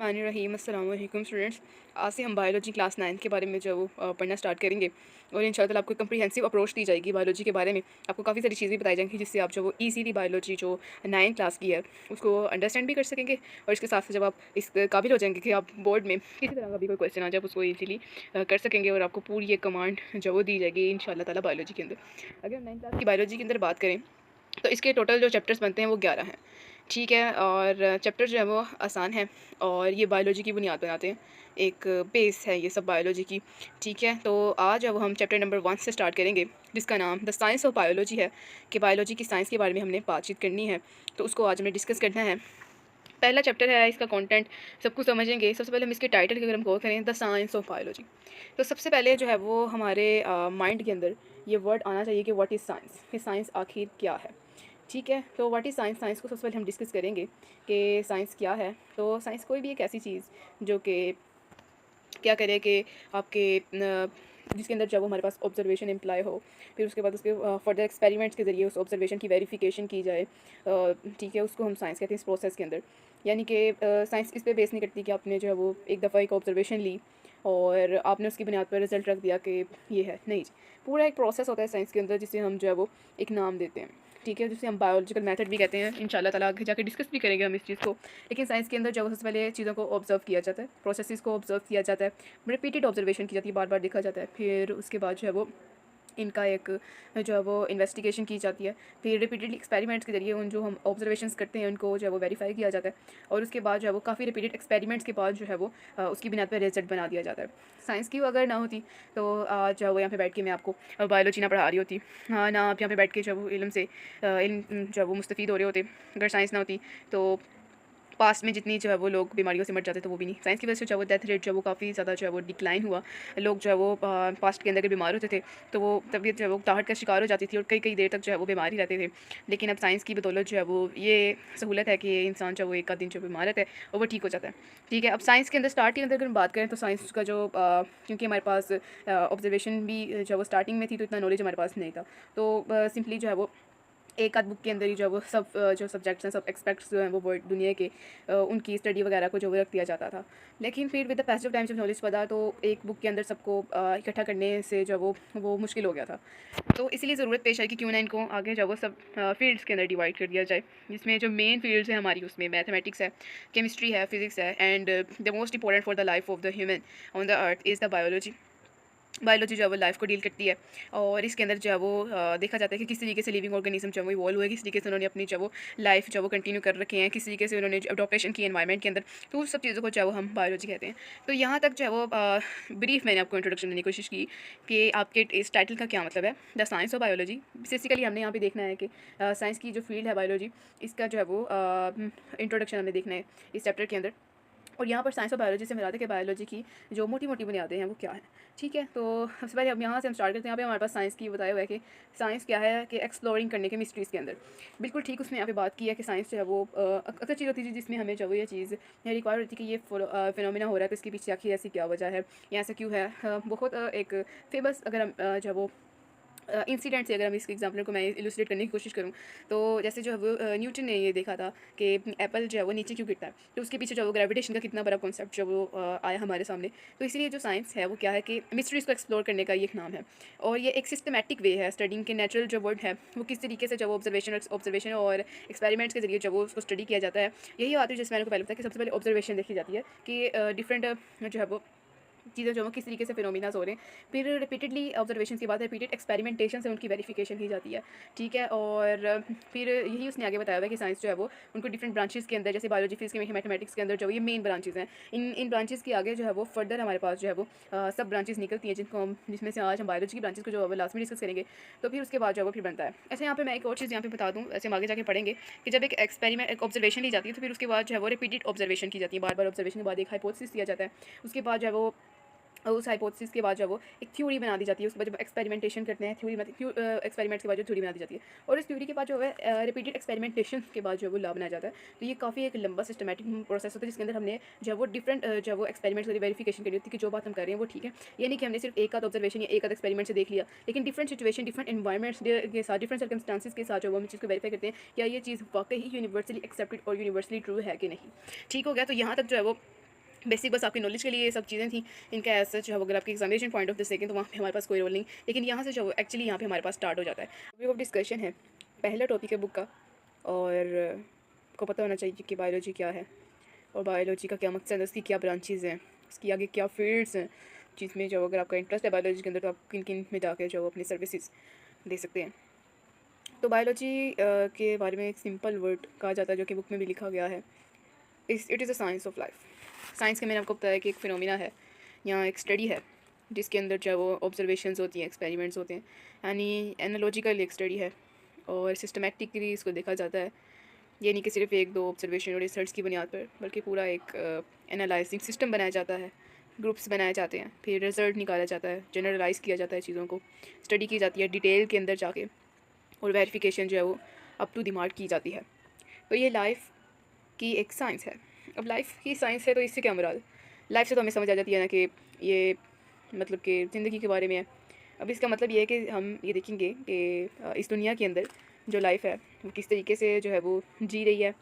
रहीम अस्सलाम वालेकुम स्टूडेंट्स। आज से हम बायोलॉजी क्लास 9 के बारे में जो है वो पढ़ना स्टार्ट करेंगे और इंशाल्लाह आपको कम्प्रीहेंसिव अप्रोच दी जाएगी बायोलॉजी के बारे में। आपको काफ़ी सारी चीज़ें बताई जाएंगी जिससे आप जो वो ईज़िली बायोलॉजी जो 9 क्लास की है उसको अंडरस्टैंड भी कर सकेंगे और इसके साथ साथ जब आप इस काबिल हो जाएंगे कि आप बोर्ड में किसी तरह का भी कोई क्वेश्चन आ जाए आप उसको ईज़िली कर सकेंगे और आपको पूरी ये कमांड जो वो दी जाएगी इंशाल्लाह ताला बायोलॉजी के अंदर। अगर हम 9 क्लास की बायोलॉजी के अंदर बात करें तो इसके टोटल जो चैप्टर्स बनते हैं वो 11 हैं। ठीक है, और चैप्टर जो है वो आसान है और ये बायोलॉजी की बुनियाद बनाते हैं। एक बेस है ये सब बायोलॉजी की। ठीक है, तो आज अब हम चैप्टर नंबर 1 से स्टार्ट करेंगे जिसका नाम द साइंस ऑफ बायोलॉजी है कि बायोलॉजी की साइंस के बारे में हमने बातचीत करनी है। तो उसको आज हमें डिस्कस करना है। पहला चैप्टर है, इसका कंटेंट सब कुछ समझेंगे। सबसे पहले हम इसके टाइटल की अगर हम गौर करें, द साइंस ऑफ बायोलॉजी, तो सबसे पहले जो है वो हमारे माइंड के अंदर ये वर्ड आना चाहिए कि व्हाट इज़ साइंस, कि साइंस आखिर क्या है। ठीक है, तो व्हाट इज़ साइंस, साइंस को सबसे पहले हम डिस्कस करेंगे कि साइंस क्या है। तो साइंस कोई भी एक ऐसी चीज़ जो कि क्या करे कि आपके जिसके अंदर जब हमारे पास ऑब्जर्वेशन इम्प्लाई हो, फिर उसके बाद उसके फर्दर एक्सपेरिमेंट्स के ज़रिए उस ऑब्जर्वेशन की वेरिफिकेशन की जाए। ठीक है, उसको हम साइंस कहते हैं इस प्रोसेस के अंदर। यानी कि साइंस इस पे बेस नहीं करती कि आपने जो है वो एक दफ़ा एक ऑब्जर्वेशन ली और आपने उसकी बुनियाद पर रिजल्ट रख दिया कि ये है, नहीं जी। पूरा एक प्रोसेस होता है साइंस के अंदर जिसे हम जो है वो एक नाम देते हैं। ठीक है, जिसे हम बायोलॉजिकल मेथड भी कहते हैं। इंशाल्लाह ताला आगे जाके डिस्कस भी करेंगे हम इस चीज़ को। लेकिन साइंस के अंदर जब सबसे पहले चीज़ों को ऑब्जर्व किया जाता है, प्रोसेसेस को ऑब्जर्व किया जाता है, रिपीटेड ऑब्जर्वेशन की जाती है, बार बार देखा जाता है। फिर उसके बाद जो है वो इनका एक जो है वो इन्वेस्टिगेशन की जाती है। फिर रिपीटेडली एक्सपेरिमेंट्स के ज़रिए उन जो हम ऑब्जर्वेशंस करते हैं उनको जो है वो वेरीफाई किया जाता है और उसके बाद जो है वो काफ़ी रिपीटेड एक्सपेरिमेंट्स के बाद जो है वो उसकी बुनियाद पर रिजल्ट बना दिया जाता है। साइंस की अगर ना होती तो आज जो है वो यहाँ पे बैठ के मैं आपको बायोलॉजी ना पढ़ा रही होती, हाँ ना आप यहाँ पे बैठ के जो है वो इल्म से इल्म जो है वो मुस्तफ़ीद हो रहे होते। अगर साइंस ना होती तो पास्ट में जितनी जो है वो लोग बीमारियों से मर जाते तो वो भी नहीं। साइंस की वजह से जो है वो डेथ रेट जो है वो काफ़ी ज़्यादा जो है वो डिक्लाइन हुआ। लोग जो है वो पास्ट के अंदर अगर बीमार होते थे तो वो तबीयत जो है वो ताहट का शिकार हो जाती थी और कई कई देर तक जो है वो बीमार ही रहते थे। लेकिन अब साइंस की बदौलत जो है वो ये सहूलत है कि इंसान जो है वो एक आध दिन जो बीमार रहता है और वो ठीक हो जाता है। ठीक है, अब साइंस के अंदर स्टार्टिंग अगर हम बात करें तो साइंस का जो क्योंकि हमारे पास ऑब्जर्वेशन भी जो है वो स्टार्टिंग में थी तो इतना नॉलेज हमारे पास नहीं था। तो सिंपली जो है वो एक आध बुक के अंदर ही जो है वो सब जो सब्जेक्ट्स हैं, सब एक्सपेक्ट्स जो हैं वो वर्ल्ड दुनिया के उनकी स्टडी वगैरह को जो वो रख दिया जाता था। लेकिन फिर with the passage of time जब नॉलेज पड़ा तो एक बुक के अंदर सबको इकट्ठा करने से जो है वो मुश्किल हो गया था। तो इसीलिए ज़रूरत पेश आई कि क्यों ना इनको आगे जो है वो सब फील्ड्स के अंदर डिवाइड कर दिया जाए, जिसमें जो मेन फील्ड्स हैं हमारी उसमें मैथमेटिक्स है, केमिस्ट्री है, फिजिक्स है, and the most important for the life of the human on the earth is the biology. Biology जो है वो लाइफ को डील करती है और इसके अंदर जो है वो देखा जाता है कि किस तरीके से लिविंग ऑर्गेनिज्म जो है वो इवॉल्व हुए, किस तरीके से उन्होंने अपनी जो वो लाइफ जो वो कंटिन्यू कर रखे हैं, किस तरीके से उन्होंने अडोप्टेशन की एनवायरनमेंट के अंदर। तो उस सब चीज़ों को जो है वो हम बायोलॉजी कहते हैं। तो यहाँ तक जो है वो ब्रीफ मैंने आपको इंट्रोडक्शन देने की कोशिश की कि आपके इस टाइटल का क्या मतलब है, the science of biology. Basically हमने यहाँ पे देखना है कि साइंस की जो फील्ड है बायोलॉजी, इसका जो है वो इंट्रोडक्शन हमें देखना है इस चैप्टर के अंदर। और यहाँ पर साइंस ऑफ बायोलॉजी से मिलाते हैं कि बायोलॉजी की जो मोटी मोटी बुनियादें हैं वो क्या है। ठीक है, तो सबसे पहले हम यहाँ से हम स्टार्ट करते हैं। यहाँ पे हमारे पास साइंस की बताया हुआ है कि साइंस क्या है कि एक्सप्लोरिंग करने के मिस्ट्रीज़ के अंदर। बिल्कुल ठीक उसने यहाँ पे बात की है कि साइंस जो है वो अक्सर चीज़ होती है जिसमें हमें जो ये चीज़ रिक्वायर होती है कि ये फिनोमिना हो रहा है तो इसके पीछे आखिर ऐसी क्या वजह है या ऐसा क्यों है। बहुत एक फेमस अगर हम जो है वो इंसिडेंट से अगर हम इसके एग्जाम्पल को मैं इलुस्ट्रेट करने की कोशिश करूँ तो जैसे जो है वो न्यूटन ने ये देखा था कि एप्पल जो है वो नीचे क्यों गिरता है, तो उसके पीछे जो वो ग्रेविटेशन का कितना बड़ा कॉन्सेप्ट जो वो आया हमारे सामने। तो इसीलिए जो साइंस है वो क्या है कि मिस्ट्रीज़ को एक्सप्लोर करने का ये एक नाम है और ये एक सिस्टमैटिक वे है स्टडिंग के। नेचुरल जो वर्ल्ड है वो किस तरीके से जब ऑब्जर्वेशन और एक्सपेरिमेंट्स के जरिए जब वो उसको स्टडी किया जाता है, यही बात है जिसमें मैंने को पहले बताया कि सबसे पहले ऑब्जर्वेशन देखी जाती है कि डिफरेंट जो है वो चीज़ें जो वो किस तरीके से फिनोमिनाज हो रहे हैं। फिर रिपीटेडली ऑब्जर्वेशन के बाद रिपीटेड एक्सपेरिमेंटेशन से उनकी वेरिफिकेशन की जाती है। ठीक है, और फिर यही उसने आगे बताया हुआ है कि साइंस जो है वो उनको डिफरेंट ब्रांचेस के अंदर, जैसे बायोलॉजी, फिजिक्स, मैथमेटिक्स के अंदर जो ये मेन ब्रांचेस हैं, इन ब्रांचेस के आगे जो है वो फर्दर हमारे पास जो है वो सब ब्रांचेस निकलती हैं जिसमें से आज हम बायोलॉजी की ब्रांचेस को जो है लास्ट में डिस्कस करेंगे। तो फिर उसके बाद जो है वो फिर बनता है। ऐसे यहाँ पे मैं एक और चीज़ यहाँ पे बता दूँ, ऐसे हम आगे जाके पढ़ेंगे कि जब एक एक्सपेरिमेंट एक ऑब्जर्वेशन ली जाती है तो फिर उसके बाद जो है वो रिपीटेड ऑब्जर्वेशन की जाती है। बार बार ऑब्जर्वेशन के बाद एक हाइपोथेसिस दिया जाता है, उसके बाद जो है वो उस हाइपोथेसिस के बाद जो वो एक थ्योरी बना दी जाती है। उसके बाद जब एक्सपेरिमेंटेशन करते हैं थ्योरी एक्सपेरिमेंट्स के बाद जो थ्योरी बना दी जाती है और इस थ्योरी के बाद जो है रिपीटेड एक्सपेरिमेंटेशन के बाद जो है वो लॉ बनाया जाता है। तो ये काफ़ी एक लंबा सिस्टमैटिक प्रोसेस होता है जिसके अंदर हमने जो है वो डिफरेंट जो वो एक्सपेरिमेंट्स की वेरिफिकेशन करनी होती है कि जो बात हम कर रहे हैं वो ठीक है। ये नहीं कि हमने सिर्फ एक आध ऑब्जर्वेशन या एक आध एक्सपेरिमेंट से देख लिया, लेकिन डिफरेंट सिचुएशन, डिफरेंट इन्वायरमेंट्स के साथ, डिफरेंट सर्कमस्टांसिस के साथ जो वो हम चीज़ को वेरीफाई करते हैं क्या ये चीज़ वाकई यूनिवर्सली एक्सेप्टेड और यूनिवर्सली ट्रू है कि नहीं। ठीक हो गया, तो यहाँ तक जो है वो बेसिक बस आपकी नॉलेज के लिए ये सब चीज़ें थी। इनका एज सच अगर आपके एग्जामिनेशन पॉइंट ऑफ व्यू से देखें तो वहाँ पे हमारे पास कोई रोल नहीं, लेकिन यहाँ से जो एक्चुअली यहाँ पे हमारे पास स्टार्ट हो जाता है। टॉपिक ऑफ डिस्कशन है, पहला टॉपिक है बुक का, और को पता होना चाहिए कि बायोलॉजी क्या है और बायोलॉजी का क्या मकसद है, उसकी क्या ब्रांचेज़ हैं, उसकी आगे क्या फील्ड्स हैं, जिसमें जो अगर आपका इंटरेस्ट है बायोलॉजी के अंदर तो आप किन किन में जाकर जो अपनी सर्विसेज दे सकते हैं। तो बायोलॉजी के बारे में एक सिंपल वर्ड कहा जाता है जो कि बुक में भी लिखा गया है, it is a science of life. Science के मैंने आपको बताया कि एक फिनोमिना है या एक स्टडी है जिसके अंदर जो है वो ऑब्जर्वेशंस होती हैं, एक्सपेरिमेंट्स होते हैं, यानी एनालॉजिकल एक स्टडी है और सिस्टमेटिकली इसको देखा जाता है। ये नहीं कि सिर्फ एक दो ऑब्जर्वेशन और रिसर्च की बुनियाद पर, बल्कि पूरा एक एनालाइजिंग सिस्टम बनाया जाता है, ग्रुप्स बनाए जाते हैं, फिर रिजल्ट निकाला जाता है, जनरलाइज़ किया जाता है, चीज़ों को स्टडी की जाती है डिटेल के अंदर जाके, और वेरिफिकेशन जो है वो अप टू द मार्क की जाती है। तो ये लाइफ की एक साइंस है। अब लाइफ की साइंस है तो इससे क्या मुराद? लाइफ से तो हमें समझ आ जाती है ना कि ये मतलब कि ज़िंदगी के बारे में है। अब इसका मतलब ये है कि हम ये देखेंगे कि इस दुनिया के अंदर जो लाइफ है वो किस तरीके से जो है वो जी रही है,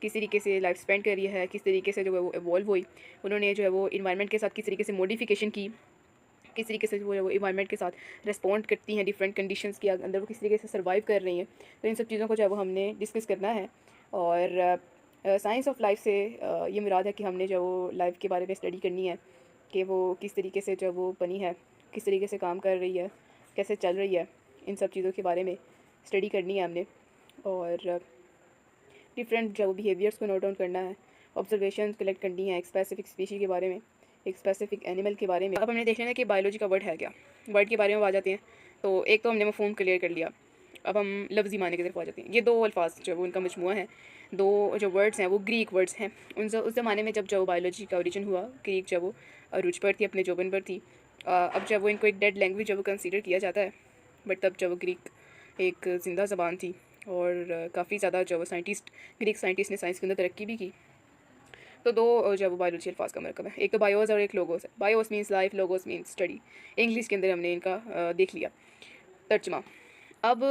किस तरीके से लाइफ स्पेंड कर रही है, किस तरीके से जो है वो इवॉल्व हुई, उन्होंने जो है वो इन्वायरमेंट के साथ किस तरीके से मॉडिफिकेशन की, किस तरीके से जो है वो इन्वायरमेंट के साथ रिस्पॉन्ड करती हैं डिफरेंट कंडीशंस के अंदर, वो किस तरीके से सर्वाइव कर रही हैं। तो इन सब चीज़ों को जो है वो हमने डिस्कस करना है। और साइंस ऑफ लाइफ से ये मुराद है कि हमने जो वो लाइफ के बारे में स्टडी करनी है कि वो किस तरीके से जो वो बनी है, किस तरीके से काम कर रही है, कैसे चल रही है, इन सब चीज़ों के बारे में स्टडी करनी है हमने। और डिफरेंट जो बिहेवियर्स को नोट डाउन करना है, ऑब्जर्वेशन कलेक्ट करनी है एक स्पेसिफिक स्पीशी के बारे में, एक स्पेसिफिक एनिमल के बारे में। अब हमने देख लेना कि बायोलॉजी का वर्ड है क्या, वर्ड के बारे में आ जाते हैं। तो एक तो हमने मफहूम क्लियर कर लिया, अब हम लफ्ज़ी माने की तरफ आ जाते हैं। ये दो अल्फाज जो है वो उनका मजमूआ है, दो जो वर्ड्स हैं वो ग्रीक वर्ड्स हैं। उस ज़माने में जब जो बायोलॉजी का ओरिजिन हुआ, ग्रीक जब वो अरूज पर थी, अपने जोबन पर थी। अब जब वो इनको एक डेड लैंग्वेज जब वो कंसीडर किया जाता है, बट तब जब वो ग्रीक एक ज़िंदा ज़बान थी और काफ़ी ज़्यादा जो साइंटिस्ट, ग्रीक साइंटिस्ट ने साइंस के अंदर तरक्की भी की। तो दो जो वो बायोलॉजी अल्फाज का मरकब है, एक तो बायोस और एक लोगोस है। BIOS means life, logos means study. English के अंदर हमने इनका देख लिया तर्जमा। अब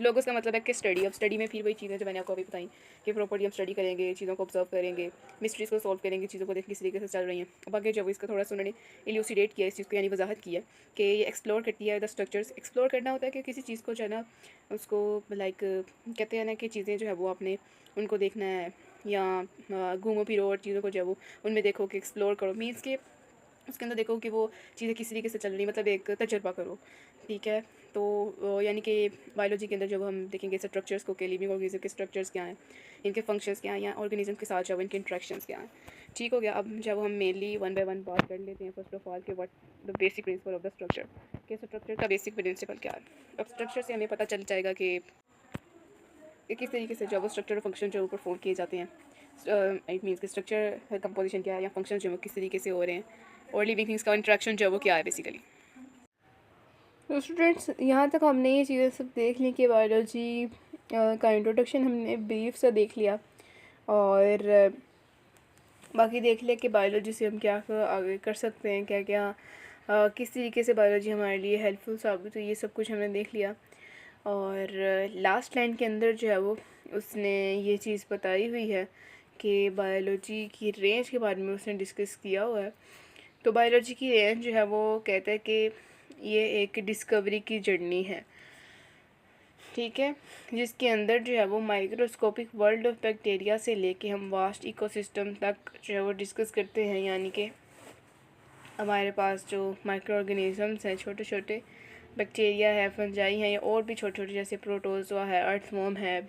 लोगोस का मतलब है कि स्टडी। अब स्टडी में फिर वही चीज़ें जो मैंने आपको अभी बताई कि प्रॉपर्ली हम स्टडी करेंगे, चीज़ों को ऑब्जर्व करेंगे, मिस्ट्रीज़ को सॉल्व करेंगे, चीज़ों को देख किस तरीके से चल रही हैं। अब आगे जब इसका थोड़ा सा उन्होंने इल्यूसिडेट किया इस चीज़ को, यानी वजाहत की है कि ये एक्सप्लोर करती है द स्ट्रक्चर्स। एक्सप्लोर करना होता है कि किसी चीज़ को जो है ना उसको लाइक कहते हैं ना कि चीज़ें जो है वो आपने उनको देखना है, या घूमो फिरो और चीज़ों को जो है वो उनमें देखो कि एक्सप्लोर करो, मीन्स के उसके अंदर देखो कि वो चीज़ें किस तरीके से चल रही, मतलब एक तजर्बा करो, ठीक है। तो यानी कि बायोलॉजी के अंदर जब हम देखेंगे स्ट्रक्चर्स को कि लिविंग ऑर्गेनिज्म के स्ट्रक्चर्स क्या हैं, इनके फंक्शंस क्या हैं, या ऑर्गेनिज्म के साथ जब इनके इंट्रैक्शंस क्या हैं। ठीक हो गया। अब जब हम मेनली वन बाय वन बात कर लेते हैं, फर्स्ट ऑफ ऑल कि what the basic principle of the structure, कि स्ट्रक्चर का बेसिक प्रिंसिपल क्या है। अब स्ट्रक्चर से हमें पता चल जाएगा कि किस तरीके से जब वो स्ट्रक्चर फंक्शन जो परफॉर्म किए जाते हैं। इट मीन्स कि स्ट्रक्चर कंपोजिशन क्या है या फंक्शन जो है किस तरीके से हो रहे हैं, और लिविंग थिंग्स का इंट्रैक्शन जो है वो क्या है बेसिकली। तो स्टूडेंट्स, यहाँ तक हमने ये चीज़ें सब देख ली कि बायोलॉजी का इंट्रोडक्शन हमने ब्रीफ से देख लिया, और बाकी देख लिया कि बायोलॉजी से हम क्या आगे कर सकते हैं, क्या क्या किस तरीके से बायोलॉजी हमारे लिए हेल्पफुल साबित हुई, ये सब कुछ हमने देख लिया। और लास्ट लाइन के अंदर जो है वो उसने ये चीज़ बताई हुई है कि बायोलॉजी की रेंज के बारे में उसने डिस्कस किया हुआ है। तो बायोलॉजी की रेंज जो है वो कहता है कि ये एक डिस्कवरी की जर्नी है, ठीक है, जिसके अंदर जो है वो माइक्रोस्कोपिक वर्ल्ड ऑफ बैक्टीरिया से लेके हम वास्ट इकोसिस्टम तक जो है वो डिस्कस करते हैं। यानी कि हमारे पास जो माइक्रो ऑर्गेनिज़म्स हैं, छोटे छोटे बैक्टीरिया है, फंजाई हैं, या और भी छोटे छोटे जैसे प्रोटोज़ोआ है, अर्थवर्म है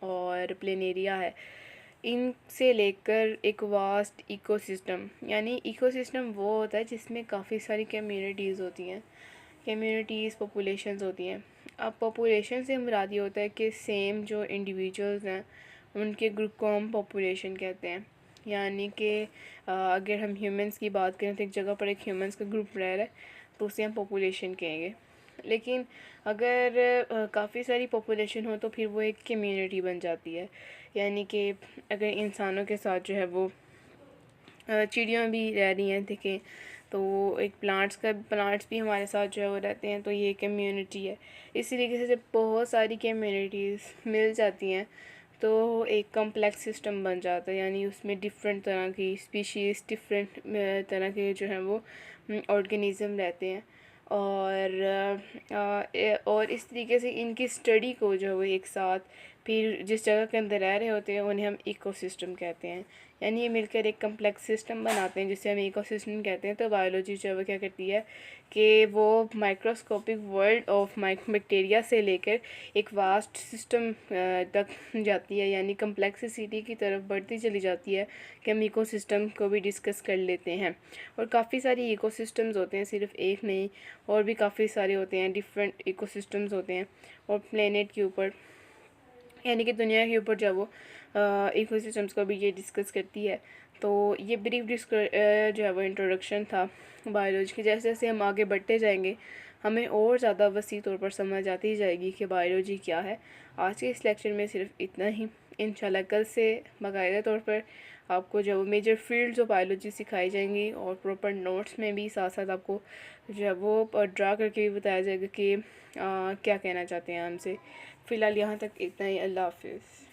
और प्लेनेरिया है, इनसे लेकर एक वास्ट इकोसिस्टम। यानी इकोसिस्टम वो होता है जिसमें काफ़ी सारी कम्युनिटीज़ होती हैं, कम्युनिटीज़ पॉपुलेशंस होती हैं। अब पॉपुलेशन से मुराद ये होता है कि सेम जो इंडिविजुअल्स हैं उनके ग्रुप को हम पॉपुलेशन कहते हैं। यानी कि अगर हम ह्यूमंस की बात करें तो एक जगह पर एक ह्यूमंस का ग्रुप रह रहा है तो उसे हम पॉपुलेशन कहेंगे। लेकिन अगर काफ़ी सारी पॉपुलेशन हो तो फिर वो एक कम्युनिटी बन जाती है। यानी कि अगर इंसानों के साथ जो है वो चिड़ियाँ भी रह रही हैं, देखें तो एक प्लांट्स भी हमारे साथ जो है वो रहते हैं, तो ये कम्युनिटी है। इस तरीके से जब बहुत सारी कम्युनिटीज़ मिल जाती हैं तो एक कम्प्लेक्स सिस्टम बन जाता है, यानी उसमें डिफरेंट तरह की स्पीशीज़, डिफरेंट तरह के जो हैं वो ऑर्गेनिज़म रहते हैं। और इस तरीके से इनकी स्टडी को जो है वो एक साथ फिर जिस जगह के अंदर रह रहे होते हैं उन्हें हम इकोसिस्टम कहते हैं। यानी ये मिलकर एक कम्प्लेक्स सिस्टम बनाते हैं जिसे हम इकोसिस्टम कहते हैं। तो बायोलॉजी जो है वो क्या करती है कि वो माइक्रोस्कोपिक वर्ल्ड ऑफ बैक्टीरिया से लेकर एक वास्ट सिस्टम तक जाती है, यानी कम्प्लेक्सिटी की तरफ बढ़ती चली जाती है कि हम इकोसिस्टम को भी डिस्कस कर लेते हैं। और काफ़ी सारी इकोसिस्टम्स होते हैं, सिर्फ एक नहीं, और भी काफ़ी सारे होते हैं, डिफरेंट इकोसिस्टम्स होते हैं। और प्लेनेट के ऊपर यानी कि दुनिया के ऊपर जब वो इकोसिस्टम्स को भी ये डिस्कस करती है। तो ये ब्रीफ जो है वो इंट्रोडक्शन था बायोलॉजी की। जैसे जैसे हम आगे बढ़ते जाएंगे हमें और ज़्यादा वसी तौर पर समझ आती जाएगी कि बायोलॉजी क्या है। आज के इस लेक्चर में सिर्फ इतना ही। इंशाल्लाह कल से बाकायदा तौर पर आपको जो मेजर फील्ड्स ऑफ बायोलॉजी सिखाई जाएंगी और प्रॉपर नोट्स में भी साथ साथ आपको जो है वो ड्रा करके भी बताया जाएगा कि क्या कहना चाहते हैं हमसे। फ़िलहाल यहाँ तक इतना ही। अल्लाह हाफिज़।